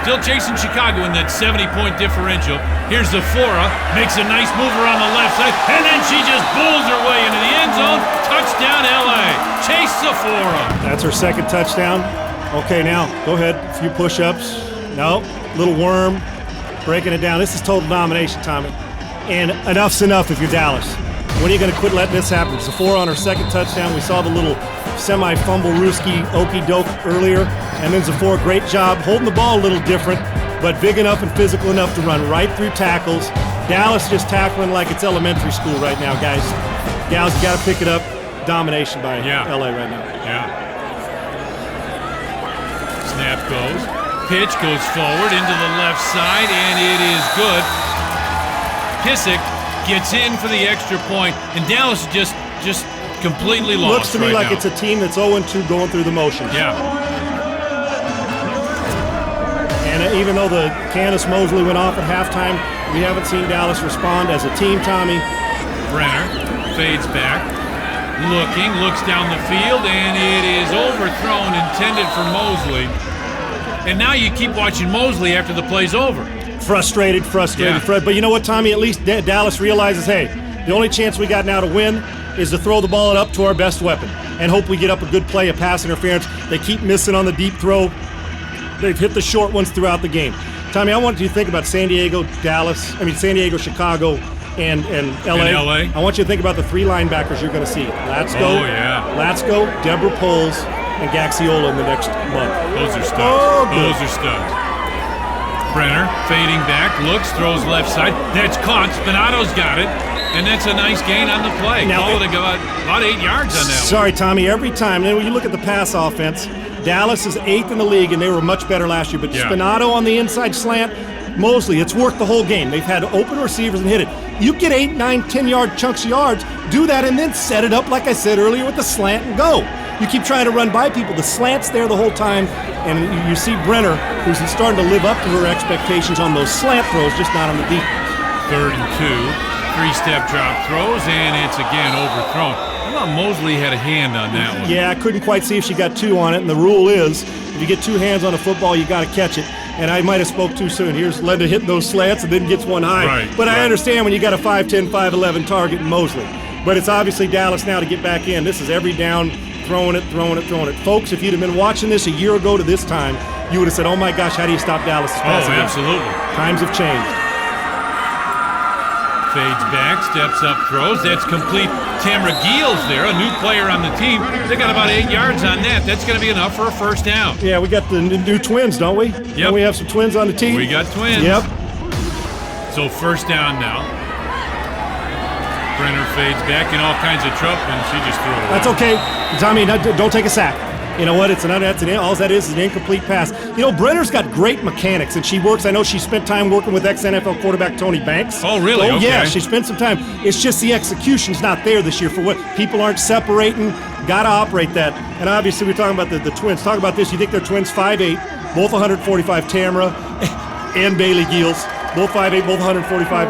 Still chasing Chicago in that 70-point differential. Here's Zafora, makes a nice move around the left side, and then she just bulls her way into the end zone. Touchdown, LA. Chase Zafora. That's her second touchdown. Okay, now, go ahead. A few push-ups. No, little worm, breaking it down. This is total domination, Tommy. And enough's enough if you're Dallas. When are you going to quit letting this happen? Zafora on her second touchdown. We saw the little semi-fumble Ruski okey-doke earlier. And then Zafora, great job holding the ball a little different, but big enough and physical enough to run right through tackles. Dallas just tackling like it's elementary school right now, guys. Gals, you got to pick it up. Domination by LA right now. Yeah. Snap goes. Pitch goes forward into the left side, and it is good. Pissick gets in for the extra point, and Dallas just completely lost. Looks to me like it's a team that's 0-2 going through the motions. Yeah. And even though the Candace Mosley went off at halftime, we haven't seen Dallas respond as a team, Tommy. Brenner fades back, looks down the field, and it is overthrown, intended for Mosley. And now you keep watching Mosley after the play's over. Frustrated, Yeah. Fred. But you know what, Tommy? At least Dallas realizes, hey, the only chance we got now to win is to throw the ball up to our best weapon and hope we get up a good play of pass interference. They keep missing on the deep throw. They've hit the short ones throughout the game. Tommy, I want you to think about San Diego, Chicago, and LA. And LA. I want you to think about the three linebackers you're going to see. Latsko, Deborah Poles, and Gaxiola in the next month. Those are studs. Oh, good. Those are studs. Brenner fading back, throws left side. That's caught. Spinato's got it. And that's a nice gain on the play. Now, Call it about 8 yards on that one. Sorry, Tommy. Every time, then when you look at the pass offense, Dallas is 8th in the league, and they were much better last year. But Spinato on the inside slant, Mosley, it's worked the whole game. They've had open receivers and hit it. You get 8, 9, 10-yard chunks of yards, do that, and then set it up, like I said earlier, with the slant and go. You keep trying to run by people. The slant's there the whole time, and you see Brenner, who's starting to live up to her expectations on those slant throws, just not on the deep. 3rd and 2. 3-step drop throws, and it's again overthrown. I thought Mosley had a hand on that one. Yeah, I couldn't quite see if she got 2 on it, and the rule is if you get 2 hands on a football, you got to catch it. And I might have spoke too soon. Here's Linda hitting those slants and then gets one high. Right, I understand when you got a 5'10", 5'11" target in Mosley. But it's obviously Dallas now to get back in. This is every down, throwing it. Folks, if you'd have been watching this a year ago to this time, you would have said, oh my gosh, how do you stop Dallas' passing game? Absolutely. Times have changed. Fades back, steps up, throws. That's complete. Tamara Giels there, a new player on the team. They got about 8 yards on that. That's going to be enough for a first down. Yeah, we got the new twins, don't we? Yep. Don't we have some twins on the team? We got twins. Yep. So first down now. Brenner fades back in all kinds of trouble, and she just threw it away. That's okay. Tommy, don't take a sack. You know what? All that is an incomplete pass. You know, Brenner's got great mechanics, and she works. I know she spent time working with ex-NFL quarterback Tony Banks. Oh, really? Oh, okay. Yeah, she spent some time. It's just the execution's not there this year for what people aren't separating. Got to operate that. And obviously, we're talking about the twins. Talk about this. You think they're twins, 5'8", both 145, Tamara and Bailey Giels. Both 5'8", both 145.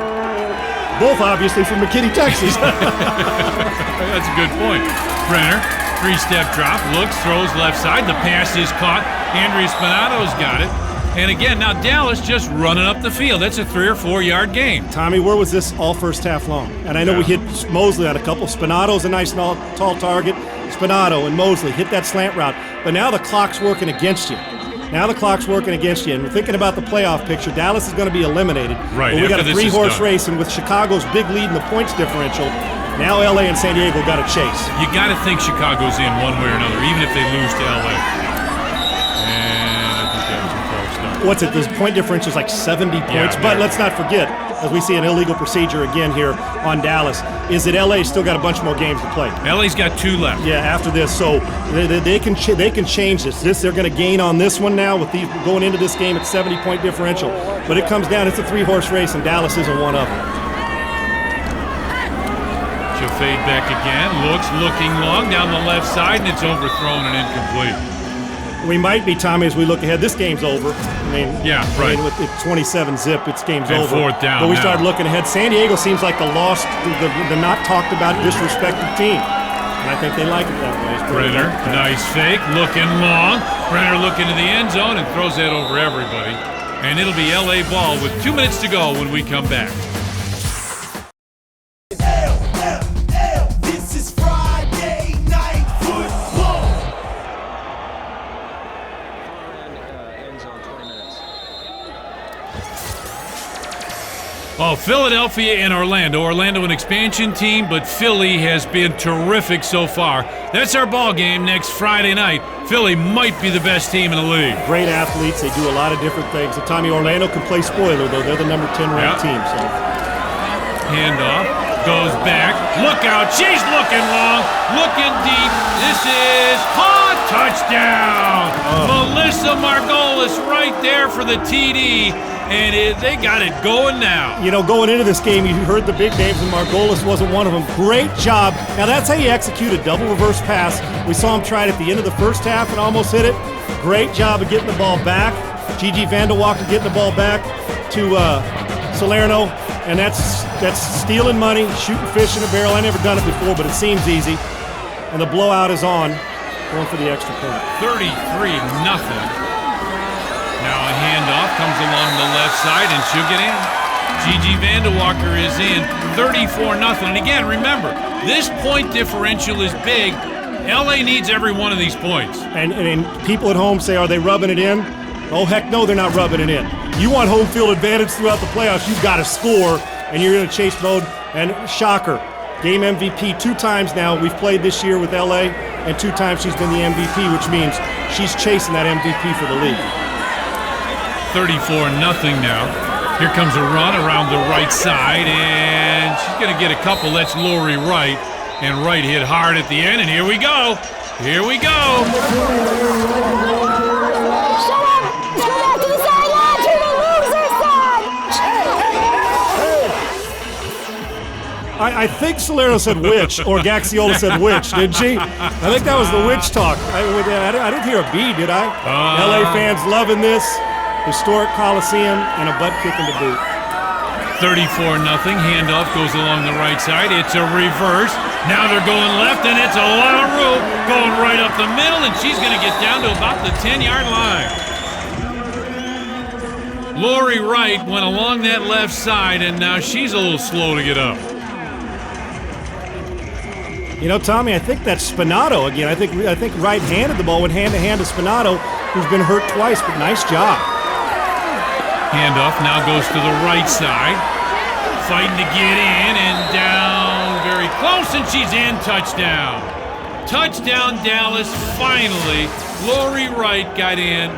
Both obviously from McKinney, Texas. That's a good point. Brenner. 3-step drop, throws left side. The pass is caught. Andrea Spinato's got it. And again, now Dallas just running up the field. That's a 3 or 4 yard gain. Tommy, where was this all first half long? And I know we hit Mosley on a couple. Spinato's a nice tall target. Spinato and Mosley hit that slant route. But now the clock's working against you. And we're thinking about the playoff picture. Dallas is going to be eliminated. Right. But we got a 3-horse race, and with Chicago's big lead in the points differential, now LA and San Diego got to chase. You got to think Chicago's in one way or another, even if they lose to LA. And I think that was a false start. What's it? The point differential is like 70 points. But let's not forget, as we see an illegal procedure again here on Dallas, is that LA still got a bunch more games to play. LA's got 2 left. Yeah, after this, so they can change this. They're going to gain on this one now with these going into this game at 70-point differential. But it comes down. It's a 3-horse race, and Dallas isn't one of them. She'll fade back again. Looking long down the left side, and it's overthrown and incomplete. We might be, Tommy, as we look ahead. This game's over. With the 27-zip, it's game's and over. 4th down. But we now. started looking ahead. San Diego seems like the lost, the not talked about, disrespected team. And I think they like it that way. Brenner, nice fake, looking long. Brenner looking to the end zone and throws that over everybody. And it'll be LA ball with 2 minutes to go when we come back. This is Friday Night Football. Oh, Philadelphia and Orlando. Orlando an expansion team, but Philly has been terrific so far. That's our ball game next Friday night. Philly might be the best team in the league. Great athletes. They do a lot of different things. And Tommy, Orlando can play spoiler, though. They're the number 10 ranked team. So. Handoff. Goes back. Look out. She's looking long. Looking deep. This is caught. Touchdown. Melissa Margolis right there for the TD. And they got it going now. You know, going into this game, you heard the big names, and Margolis wasn't one of them. Great job. Now, that's how you execute a double reverse pass. We saw him try it at the end of the first half and almost hit it. Great job of getting the ball back. Gigi Vanderwalker getting the ball back to Salerno. And that's stealing money, shooting fish in a barrel. I never done it before, but it seems easy. And the blowout is on, going for the extra point. 33-0. Now a handoff comes along the left side, and she'll get in. Gigi Vanderwalker is in, 34-0. And again, remember, this point differential is big. LA needs every one of these points. And people at home say, are they rubbing it in? Oh, heck no, they're not rubbing it in. You want home field advantage throughout the playoffs, you've got to score, and you're in a chase mode. And shocker, game MVP 2 times now. We've played this year with LA, and 2 times she's been the MVP, which means she's chasing that MVP for the league. 34-0 now. Here comes a run around the right side, and she's going to get a couple. That's Lori Wright, and Wright hit hard at the end, and here we go. Here we go. I think Salerno said witch, or Gaxiola said witch, didn't she? I think that was the witch talk. I didn't hear a B, did I? LA fans loving this. Historic Coliseum and a butt kick in the boot. 34-0. Handoff goes along the right side. It's a reverse. Now they're going left, and it's a lot of room going right up the middle, and she's going to get down to about the 10-yard line. Lori Wright went along that left side, and now she's a little slow to get up. You know, Tommy, I think that's Spinato again. I think Wright handed the ball, went hand-to-hand to Spinato, who's been hurt twice, but nice job. Handoff now goes to the right side. Fighting to get in and down very close, and she's in. Touchdown. Touchdown, Dallas, finally. Lori Wright got in,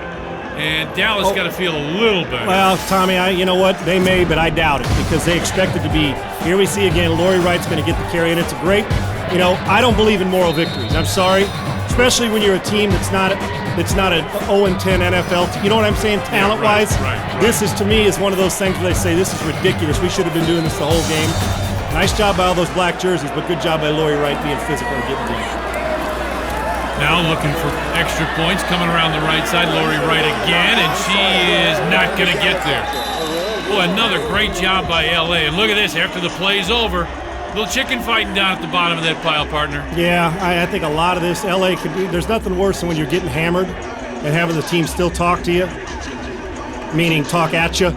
and Dallas got to feel a little better. Well, Tommy, you know what? They may, but I doubt it because they expected to be. Here we see again, Lori Wright's going to get the carry, and it's a great, you know, I don't believe in moral victories. I'm sorry, especially when you're a team that's not a 0-10 NFL team. You know what I'm saying, talent-wise? Right. This is, to me, is one of those things where they say, this is ridiculous. We should have been doing this the whole game. Nice job by all those black jerseys, but good job by Lori Wright being physical and getting deep. Now looking for extra points, coming around the right side, Lori Wright again, and she is not going to get there. Boy, another great job by LA. And look at this, after the play's over, little chicken fighting down at the bottom of that pile, partner. Yeah, I think a lot of this, LA could be, there's nothing worse than when you're getting hammered and having the team still talk to you, meaning talk at you.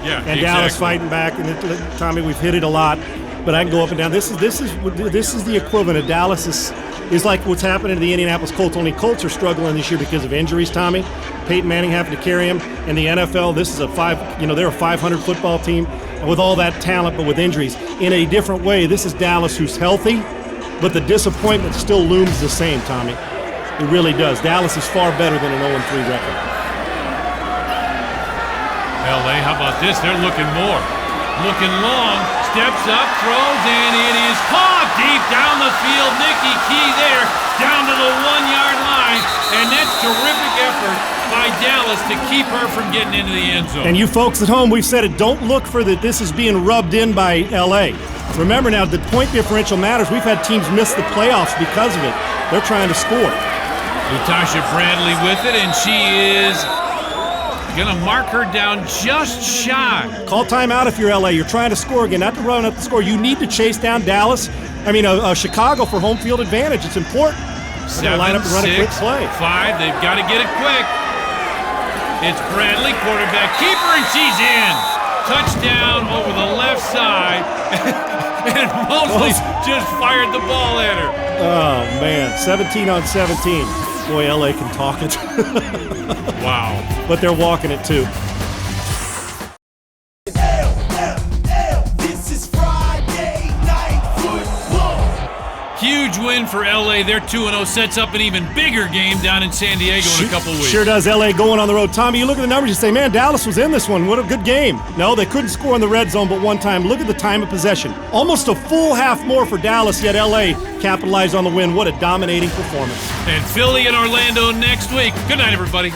Yeah, and Dallas fighting back. And Tommy, we've hit it a lot, but I can go up and down. This is the equivalent of Dallas is like what's happening to the Indianapolis Colts. Only Colts are struggling this year because of injuries, Tommy. Peyton Manning having to carry him. In the NFL, this is they're a 500 football team. And with all that talent, but with injuries. In a different way, this is Dallas who's healthy, but the disappointment still looms the same, Tommy. It really does. Dallas is far better than an 0-3 record. LA, how about this? They're looking more. Looking long, steps up, throws, and it is caught deep down the field. Nikki Key there, down to the 1-yard line, and that's terrific effort by Dallas to keep her from getting into the end zone. And you folks at home, we've said it, don't look for that this is being rubbed in by LA. Remember now, the point differential matters. We've had teams miss the playoffs because of it. They're trying to score. Natasha Bradley with it, and she is going to mark her down just shy. Call timeout if you're LA. You're trying to score again, not to run up the score. You need to chase down Chicago for home field advantage. It's important. 7, line up and run 6, a quick play. 5. They've got to get it quick. It's Bradley, quarterback keeper, and she's in. Touchdown over the left side. And Mosley just fired the ball at her. Oh, man. 17 on 17. Boy, LA can talk it. Wow. But they're walking it, too. huge win for LA. They're 2-0, sets up an even bigger game down in San Diego in a couple weeks. Sure does. LA going on the road. Tommy, you look at the numbers, you say, man, Dallas was in this one. What a good game. No, they couldn't score in the red zone but one time. Look at the time of possession. Almost a full half more for Dallas, yet LA capitalized on the win. What a dominating performance. And Philly and Orlando next week. Good night, everybody.